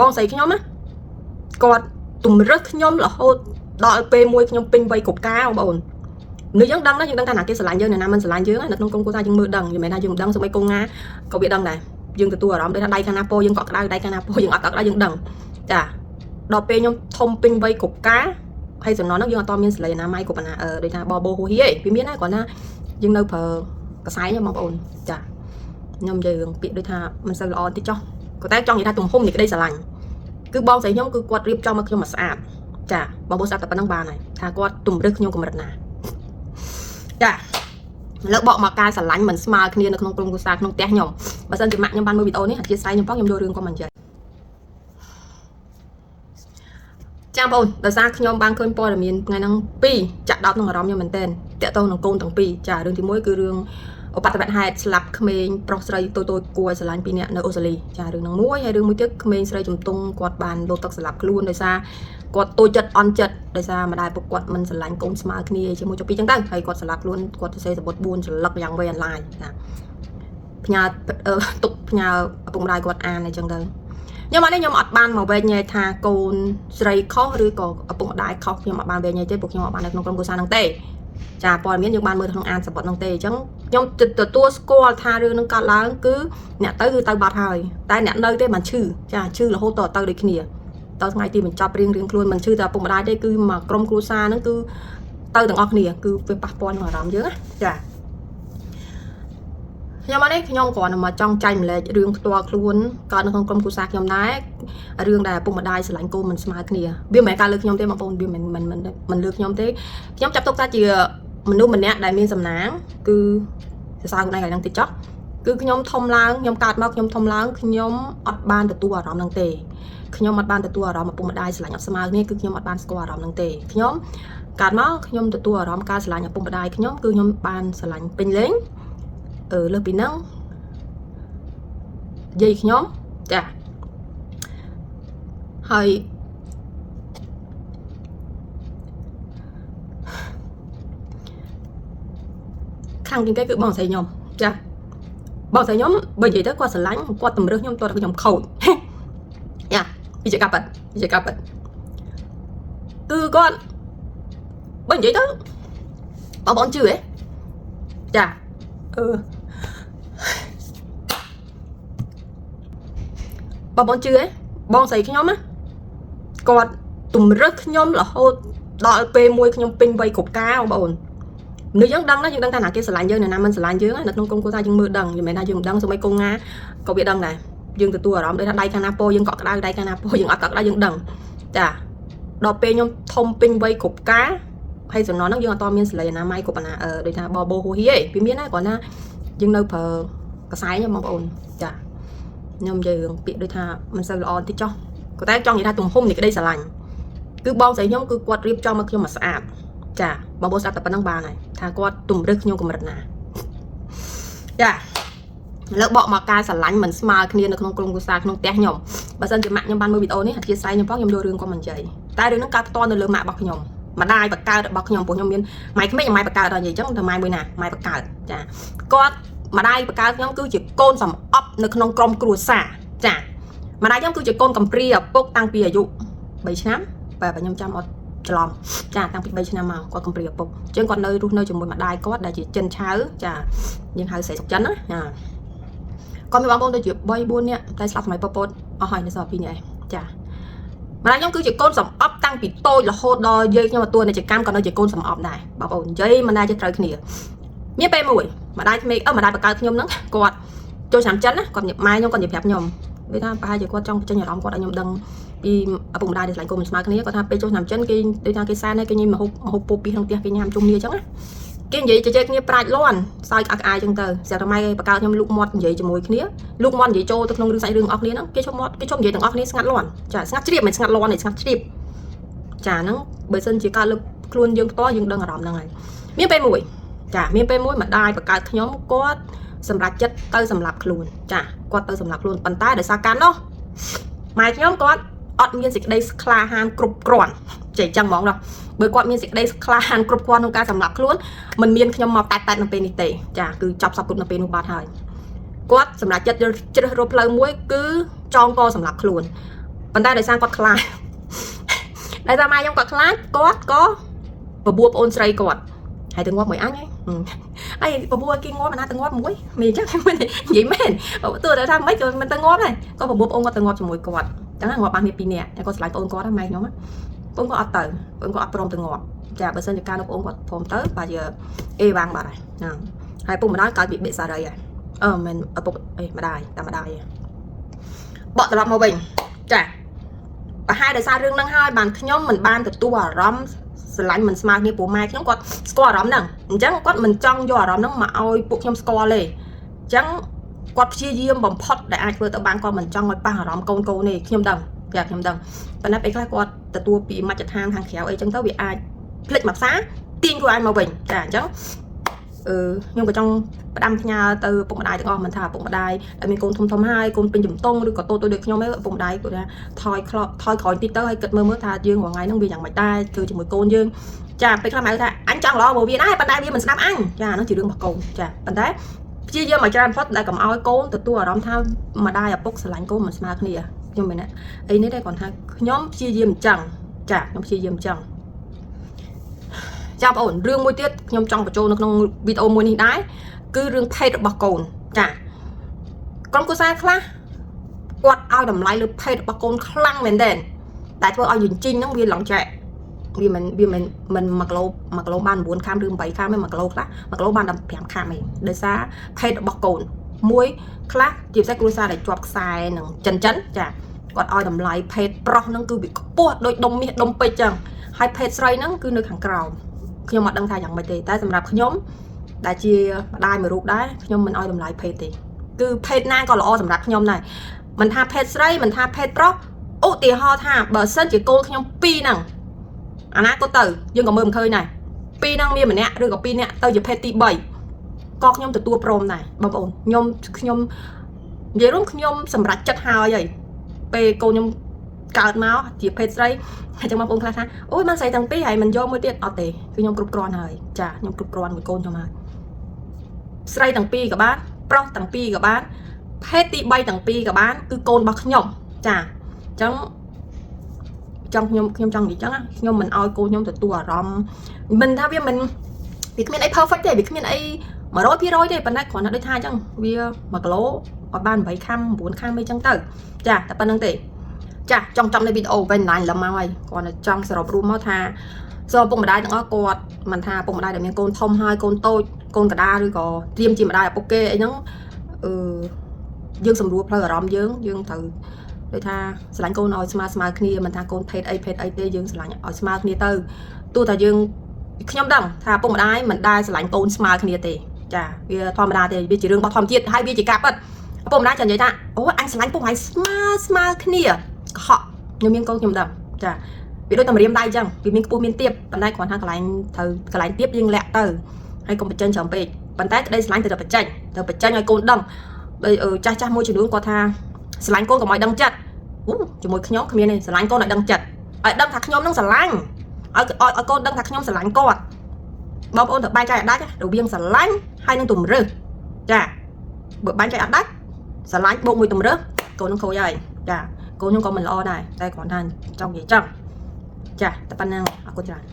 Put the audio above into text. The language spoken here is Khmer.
បងស្រីខ្ញុំណាគាត់ទំរឹះខ្ញុំរហូតដល់ពេលមួយខ្ញុំពេញវ័យគ្រប់ការបងប្អូននេះយើងដឹងណាយើងដឹងថាណាគេស្រឡាញ់យើងណាមិនស្រឡាញ់យើងនៅក្នុងក្រុមគ្រួសារយើងមើលដឹងមិនមែនថាយើងមិនដឹងសូម្បីកូនណាក៏វាដឹងដែរយើងទទួលអារម្មណ៍ដូចថាដៃខាងណាពោយើងក៏ក្តៅដៃខាងណាពោយើងអត់ក្តៅយើងដឹងចាដល់ពេលខ្ញុំធំពេញវ័យគ្រប់ការហើយសំណងហ្នឹងយើងអត់តមានសលេណាម៉ៃគ្រប់ណាដូចថាបបោហូហៀវាមានដែរគ្រាន់ណាយើងនៅប្រើកសែងបងប្អូនចាខ្ញុំនិយាយរឿងពាក្យដូចថាមិនសូវល្អតិចចុះក៏តែចង់និយាយថាទំហំនៃក្តីស្រឡាញ់គឺបងស្រីខ្ញុំគឺគាត់រៀបចំមកខ្ញុំមកស្អាតចាបងប្អូនស្អាតតែប៉ុណ្្នឹងបានហើយថាគាត់ទំរឹះខ្ញុំកម្រិតណាចាលើកបកមកការស្រឡាញ់មិនស្មើគ្នានៅក្នុងក្រុមគ្រួសារក្នុងផ្ទះខ្ញុំបើសិនជាម៉ាក់ខ្ញុំបានមើលវីដេអូនេះអធិស្ឋានខ្ញុំផងខ្ញុំយករឿងគាត់មកនិយាយចាបងប្អូនដោយសារខ្ញុំបានឃើញព័ត៌មានថ្ងៃហ្នឹង2ចាក់ដោតក្នុងអារម្មណ៍ខ្ញុំមែនតើតាក់ទងនឹងកូនទាំងពីរចារឿងទី1គឺរឿងឧបទ្ទវហេតុស្លាប់ក្មេងប្រុសស្រីតូចគួរឲ្យស្រឡាញ់ពីរនាក់នៅអូស្ត្រាលីចារឿងហ្នឹងមួយហើយរឿងមួយទៀតក្មេងស្រីជំទង់គាត់បានលោតទឹកស្លាប់ខ្លួនដោយសារគាត់តូចចិត្តអន់ចិត្តដោយសារម្ដាយពុកគាត់មិនស្រឡាញ់កូនស្មើគ្នាជាមួយចុះពីចឹងទៅហើយគាត់ស្លាប់ខ្លួនគាត់ទៅសេសបុត4ច្រឡឹកយ៉ាងវែងអន្លាយចាផ្ញើទុកផ្ញើឪពុកម្ដាយគាត់អានអញ្ចឹងទៅខ្ញុំអត់បានមកវែងញែកថាកូនស្រីខុសឬក៏ឪពុកម្ដាយខុសខ្ញុំអត់បានវែងញែកទេពួកខ្ញុំអត់បាននៅក្នុងក្រុមគ្រួសារហ្នឹងទេចាព័ត៌មានយើងបានមើលក្នុងអានសម្បត្តិហ្នឹងទេអញ្ចឹងខ្ញុំទទួលស្គាល់ថារឿងហ្នឹងកើតឡើងគឺអ្នកទៅគឺទៅបាត់ហើយតែអ្នកនៅទេមិនឈឺចាឈឺរហូតទៅដូចគ្នាតថ្ងៃទីបញ្ចប់រៀងខ្លួនមិនឈឺតែឪពុកម្ដាយទេគឺមកក្រុមគ្រួសារហ្នឹងគឺទៅទាំងអស់គ្នាគឺវាប៉ះពាល់នឹងអារម្មណ៍យើងណាចាខ្ញុំអត់នេះខ្ញុំគ្រាន់តែមកចង់ចែកម្លែករឿងផ្ទាល់ខ្លួនកើតនៅក្នុងក្រុមគ្រួសារខ្ញុំដែររឿងដែលឪពុកម្ដាយស្រឡាញ់កូនមិនស្មើគ្នាវាមិនមែនការលើកខ្ញុំទេបងប្អូនវាមិនលើកខ្ញុំទេខ្ញុំចាត់ទុកថាជាមនុស្សម្នាក់ដែលមានសំណាងគឺសរសើរខ្លួនឯងហ្នឹងតិចចុះគឺខ្ញុំធំឡើងខ្ញុំកើតមកខ្ញុំធំឡើងខ្ញុំអត់បានទទួលអារម្មណ៍ហ្នឹងទេខ្ញុំអត់បានទទួលអារម្មណ៍ឪពុកម្ដាយស្រឡាញ់អត់ស្មើគ្នាគឺខ្ញុំអត់បានស្គាល់អារម្មណ៍ហ្នឹងទេខ្ញុំកើតមកខ្ញុំទទួលអារម្មណ៍ការស្រឡាញ់ឪពុកម្ដាយខ្ញុំគឺខ្ញុំបានស្រឡាញ់ពេញលេងលើសពីហ្នឹងយាយខ្ញុំចាហើយខាងជាងគេគឺបងស្រីខ្ញុំចាបងស្រីខ្ញុំបើនិយាយទៅគាត់ស្រឡាញ់គាត់តម្រើសខ្ញុំតើខ្ញុំខូចយ៉ាវាជាការប៉ັດគឺគាត់បើនិយាយទៅបងប្អូនជឿហ៎ចាបងប្អូនជឿហ៎បងស្រីខ្ញុំណាគាត់ទំរឹះខ្ញុំរហូតដល់ពេលមួយខ្ញុំពេញវ័យគ្រប់ការបងប្អូននេះយើងដឹងណាយើងដឹងថាណាគេស្រឡាញ់យើងណាមិនស្រឡាញ់យើងនៅក្នុងក្រុមគ្រួសារយើងមើលដឹងមិនមែនថាយើងមិនដឹងសូម្បីកូនណាក៏វាដឹងដែរយើងទទួលអារម្មណ៍ដូចថាដៃខាងណាពោយើងក៏ក្តៅដៃខាងណាពោយើងអត់ក្តៅយើងដឹងចាដល់ពេលខ្ញុំធំពេញវ័យគ្រប់ការហើយសំណងហ្នឹងយើងអត់តមានសលេណាម៉ៃគ្រប់ណាដូចថាបបោហូហៀវាមានដែរគ្រាន់ណាយើងនៅប្រើកសែងបងប្អូនចាខ្ញុំនិយាយរឿងពាក្យដូចថាមិនសូវល្អតិចចុះក៏តែចង់និយាយថាទំហំនៃក្តីស្រឡាញ់គឺបងស្រីខ្ញុំគឺគាត់រៀបចំមកខ្ញុំមកស្អាតចាបងប្អូនស្អាតតែប៉ុណ្្នឹងបានហើយថាគាត់ទំរឹះខ្ញុំកម្រិតណាចាលើកបកមកការស្រឡាញ់មិនស្មើគ្នានៅក្នុងក្រុមគ្រួសារក្នុងផ្ទះខ្ញុំបើសិនជាម៉ាក់ខ្ញុំបានមើលវីដេអូនេះអធិស្ឋានខ្ញុំផងខ្ញុំយករឿងគាត់មកនិយាយតែរឿងហ្នឹងកើតផ្ទាល់នៅលើម៉ាក់របស់ខ្ញុំម្ដាយបកើតរបស់ខ្ញុំពួកខ្ញុំមានម៉ែក្មេងម៉ែបកើតដល់និយាយអញ្ចឹងតែម៉ែមួយណាម៉ែបកើតចាគាត់ម្ដាយបកើតខ្ញុំគឺជាកូនសំអប់នៅក្នុងក្រុមគ្រួសារចាម្ដាយខ្ញុំគឺជាកូនកំព្រាឪពុកតាំងពីអាយុ3ឆ្នាំបើខ្ញុំចាំអត់ច្រឡំចាតាំងពី3ឆ្នាំមកគាត់កំព្រាឪពុកអញ្ចឹងគាត់នៅរស់នៅជាមួយម្ដាយគាត់ដែលជាចិនឆៅចាយើងហៅស្រីសុកចិនណាគាត់មានបងប្អូនដូចជា3 4នាក់តែស្លាប់សម័យប៉ុលពតអស់ហើយនៅសល់2នាក់ឯងចាម្ដាយខ្ញុំគឺជាកូនសំអប់តាំងពីតូចរហូតដល់យាយខ្ញុំទទួលនិច្ចកម្មក៏នៅជាកូនសំអប់ដែរបងប្អូននិយាយមិនដែរជាត្រូវគ្នាមានពេលមួយម្ដាយក្មេងម្ដាយបកើតខ្ញុំហ្នឹងគាត់ចូលឆ្នាំចិនណាគាត់ម៉ែខ្ញុំគាត់និយាយប្រាប់ខ្ញុំវាថាប្រហែលជាគាត់ចង់បញ្ចេញអារម្មណ៍គាត់ឲ្យខ្ញុំដឹងពីឪពុកម្ដាយដែលឆ្លាញ់កូនមិនស្មើគ្នាគាត់ថាពេលចូលឆ្នាំចិនគេដូចថាគេសែនគេញ៉ាំមហូបពោពីក្នុងផ្ទះគេញ៉ាំជុំគ្នាអញ្ចឹងណាគេនិយាយជជែកគ្នាប្រាជ្ញលាន់សើចក្អាកក្អាយអញ្ចឹងទៅស្រាប់តែម៉ែបកើតខ្ញុំលូកមាត់និយាយជាមួយគ្នាលូកមាត់និយាយចូលទៅក្នុងរឿងសាច់រឿងអស់គ្នាហ្នឹងគេជុំមាត់គេជុំនិយាយទាំងអស់គ្នាស្ងាត់លាន់ចាស្ងាត់ជ្រាបមិនស្ងាត់លាន់ទេស្ងាត់ជ្រាបចាហ្នឹងបើសិនជាការលើកខ្លួនយើងផ្ទាល់យើងដឹងអារម្មណ៍ហ្នឹងហើយមានពេលមួយចាមានពេលមួយម្ដាយបកើតខ្ញុំគាត់សម្រាប់ចិត្តទៅសម្រាប់ខ្លួនចាគាត់ទៅសម្រាប់ខ្លួនប៉ុន្តែដោយសារការនោះម៉ែខ្ញុំគាត់អត់មានសេចក្តីក្លាហានគ្រប់គ្រាន់ចេះចឹងហ្មងដល់បើគាត់មានសេចក្តីក្លាហានគ្រប់គ្រាន់ក្នុងការសម្រាប់ខ្លួនមិនមានខ្ញុំមកតែនៅពេលនេះទេចាគឺចាប់សពគ្រប់នៅពេលនោះបាត់ហើយគាត់សម្រាប់ចិត្តជ្រើសរកផ្លូវមួយគឺចងកសម្រាប់ខ្លួន ប៉ុន្តែដោយសារគាត់ខ្លាចដែលថាម៉ែខ្ញុំគាត់ខ្លាចគាត់ក៏បបួលប្អូនស្រីគាត់ហើយទៅងាប់មួយអញហើយបបួលគេងាប់ណាទៅងាប់មួយមានអញ្ចឹងមិននិយាយមែនទោះតែថាមិនក៏មិនទៅងាប់ដែរក៏បបួលប្អូនគាត់ទៅងាប់ជាមួយគាត់អញ្ចឹងងាប់បានមាន2នាក់តែគាត់ឆ្លាញ់ប្អូនគាត់ម៉ែខ្ញុំប្អូនគាត់អត់ទៅប្អូនគាត់អត់ព្រមទៅងាប់ចាបើសិនជាការនៅប្អូនគាត់ព្រមទៅបាទជាអេវ៉ាំងបាត់ហើយហើយពុកម្ដាយកើតពីបិសារីហើយមិនឪពុកម្ដាយតែម្ដាយបកត្រឡប់មកវិញចាប្រហែលដោយសាររឿងហ្នឹងហើយបានខ្ញុំមិនបានទទួលអារម្មណ៍ស្រឡាញ់មិនស្មើគ្នាព្រោះម៉ែខ្ញុំគាត់ស្គាល់អារម្មណ៍ហ្នឹងអញ្ចឹងគាត់មិនចង់យកអារម្មណ៍ហ្នឹងមកឲ្យពួកខ្ញុំស្គាល់ទេអញ្ចឹងគាត់ព្យាយាមបំផុតដែលអាចធ្វើទៅបានគាត់មិនចង់ឲ្យប៉ះអារម្មណ៍កូនទេខ្ញុំដឹងខ្ញុំដឹងប៉ុន្តែពេលខ្លះគាត់ទទួលពីមជ្ឈដ្ឋានខាងក្រៅអីចឹងទៅវាអាចភ្លេចមកផ្សារទាញខ្លួនឯងមកវិញចាអញ្ចឹងខ្ញុំក៏ចង់ផ្ដាំផ្ញើទៅពុកម្ដាយទាំងអស់មិនថាពុកម្ដាយដែលមានកូនធំហើយកូនពេញជំទង់ឬក៏តូចដូចខ្ញុំឯងពុកម្ដាយគាត់ថាថយក្រោយតិចទៅហើយគិតមើលថាយើងរាល់ថ្ងៃហ្នឹងវាយ៉ាងម៉េចដែរធ្វើជាមួយកូនយើងចាពេលខ្លះម៉ែថាអញចង់ល្អមកវាដែរប៉ុន្តែវាមិនស្ដាប់អញចាហ្នឹងជារឿងរបស់កូនចាប៉ុន្តែព្យាយាមឲ្យច្រើនផុតដែលកុំឲ្យកូនទទួលអារម្មណ៍ថាម្ដាយឪពុកស្រឡាញ់កូនមិនស្មើគ្នាខ្ញុំមែនអីនេះដែរគាត់ថាខ្ញុំព្យាយាមអញ្ចឹងចាខ្ញុំព្យាយាមអញ្ចឹងចាបងអូនរឿងមួយទៀតខ្ញុំចង់បញ្ចូលនៅក្នុងវីដេអូមួយនេះដែរគឺរឿងភេទរបស់កូនចាក្រុមគ្រួសារខ្លះគាត់ឲ្យតម្លៃលើភេទរបស់កូនខ្លាំងមែនទែនតែធ្វើឲ្យយើងជីងហ្នឹងវាឡងចែកវាមិន1គីឡូបាន9ខាំឬ8ខាំទេ1គីឡូខ្លះ1គីឡូបាន15ខាំឯងដោយសារភេទរបស់កូនមួយខ្លះជាពិសេសគ្រួសារដែលជាប់ខ្សែនឹងចិនចាគាត់ឲ្យតម្លៃភេទប្រុសហ្នឹងគឺវាខ្ពស់ដូចដុំមាសដុំពេជ្រចឹងហើយភេទស្រីហ្នឹងគឺនៅខាងក្រោមខ្ញុំអត់ដឹងថាយ៉ាងម៉េចទេតែសម្រាប់ខ្ញុំដែលជាម្ដាយមួយរូបដែរខ្ញុំមិនឲ្យតម្លៃភេទទេគឺភេទណាក៏ល្អសម្រាប់ខ្ញុំដែរមិនថាភេទស្រីមិនថាភេទប្រុសឧទាហរណ៍ថាបើសិនជាកូនខ្ញុំ2ហ្នឹងអាណាក៏ទៅយើងក៏មើលមិនឃើញដែរ2ហ្នឹងមានម្នាក់ឬក៏2នាក់ទៅជាភេទទី3ក៏ខ្ញុំទទួលព្រមដែរបងប្អូនខ្ញុំនិយាយរួមខ្ញុំសម្រេចចិត្តហើយពេលកូនខ្ញុំកើតមកជាភេទស្រីហើយចឹងបងប្អូនខ្លះថាអូយបានស្រីទាំងពីរហើយមិនយកមួយទៀតអត់ទេគឺខ្ញុំគ្រប់គ្រាន់ហើយចាខ្ញុំគ្រប់គ្រាន់មួយកូនខ្ញុំហើយស្រីទាំងពីរក៏បានប្រុសទាំងពីរក៏បានភេទទី3ទាំងពីរក៏បានគឺកូនរបស់ខ្ញុំចាអញ្ចឹងខ្ញុំចង់និយាយចឹងខ្ញុំមិនឲ្យកូនខ្ញុំទទួលអារម្មណ៍មិនថាវាគ្មានអី perfect ទេវាគ្មានអី 100%ទេប៉ុន្តែគ្រាន់តែដូចថាអញ្ចឹងវា1គីឡូអត់បាន8ខាំ9ខាំអីចឹងទៅចាតែប៉ុណ្្នឹងទេចាចង់នៅវីដេអូវិញឡាញលឹមមកហើយគាត់ចង់សរុបរួមមកថាសូមពុកម្ដាយទាំងអស់គាត់មិនថាពុកម្ដាយដែលមានកូនធំហើយកូនតូចកូនកដាឬក៏ត្រៀមជាម្ដាយឪពុកគេអីហ្នឹងយើងសម្រួលផ្លូវអារម្មណ៍យើងត្រូវដូចថាស្រឡាញ់កូនឲ្យស្មើគ្នាមិនថាកូនភេទអីទេយើងស្រឡាញ់ឲ្យស្មើគ្នាទៅទោះតែយើងខ្ញុំដឹងថាពុកម្ដាយមិនដែលស្រឡាញ់កូនស្មើគ្នាទេចាវាធម្មតាទេវាជារឿងរបស់ធម្មជាតិហើយវាជាការពិតពុកម្ដាយចានិយាយថាអូអញស្រឡាញ់ពុកហើយស្មើគ្នាកុហកខ្ញុំមានកូនខ្ញុំដឹងចាវាដូចតែម្រាមដៃអញ្ចឹងវាមានខ្ពស់មានទាបប៉ុន្តែគ្រាន់ថាកន្លែងទាបយើងលាក់ទៅហើយកុំបញ្ចេញច្រើនពេកប៉ុន្តែក្តីស្រឡាញ់ទៅបញ្ចេញឲ្យកូនដឹងដូចចាស់មួយចំនួនគាត់ថាស្រឡាញ់កូនកុំឲ្យដឹងចិត្តជាមួយខ្ញុំគ្មានទេស្រឡាញ់កូនឲ្យដឹងចិត្តឲ្យដឹងថាខ្ញុំនឹងស្រឡាញ់ឲ្យកូនដឹងថាខ្ញុំស្រឡាញ់គាត់បងប្អូនត្រូវបែងចែកអត់ដាច់រវាងស្រឡាញ់ហើយនឹងទម្រើសចាបើបែងចែកអត់ដាច់ស្រឡាញ់បូកមួយទម្រើសកូននឹងខូចហើយចាកូនខ្ញុំក៏មិនល្អដែរតែគ្រាន់តែចង់និយាយចឹងចាតែប៉ុណ្ណឹងអរគុណច្រើន